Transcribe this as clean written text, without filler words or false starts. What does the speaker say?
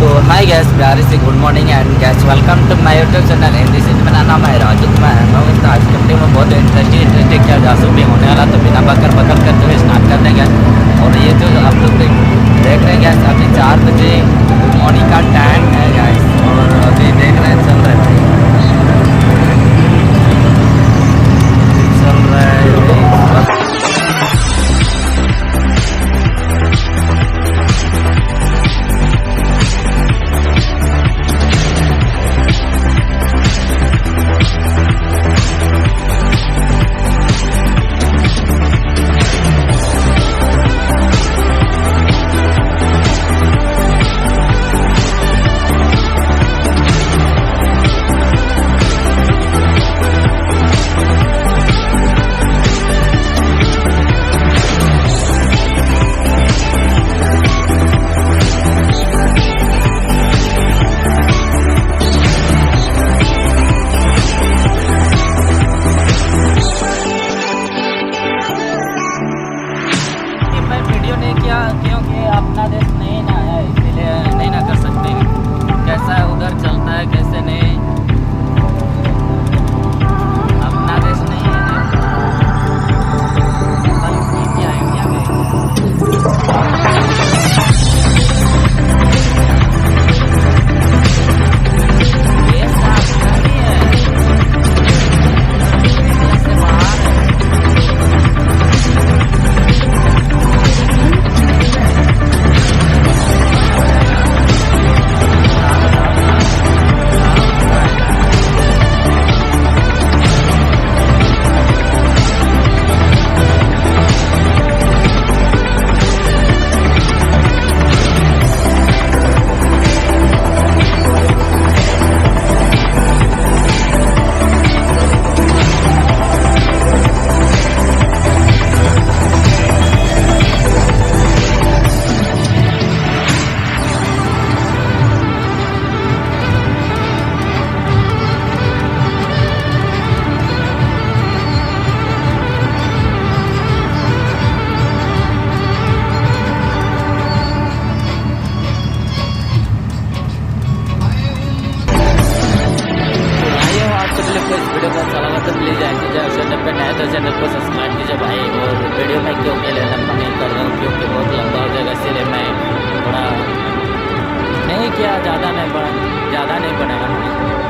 तो हाय गैस, प्यारे से good morning and guys welcome to my YouTube channel and this is मेरा नाम है राजू। मैं आज के वीडियो में बहुत इंटरेस्टिंग क्या जासू भी होने वाला, तो बिना बकर बकर करते हुए स्टार्ट कर देंगे। और ये जो आप लोग देख रहे हैं गैस, अभी 4 बजे मॉर्निंग का टाइम है गैस, और अभी देख रहे हैं चल रहे हैं क्योंकि अपना देश नहीं ना है, इसीलिए नहीं ना कर सकते कैसा उधर चलता है कैसे नहीं। अपना देश नहीं है ना, क्या इंडिया में देश अपना नहीं है, देश से बाहर है। वीडियो को अच्छा लगा तो प्लीज़ आए कीजिए, चैनल पे नए तो चैनल को सब्सक्राइब कीजिए भाई। और वीडियो में क्यों अकेले लंबा नहीं कर रहा हूँ, क्योंकि बहुत लंबा हो जाएगा, इसीलिए मैं थोड़ा नहीं किया, ज़्यादा नहीं बनेगा।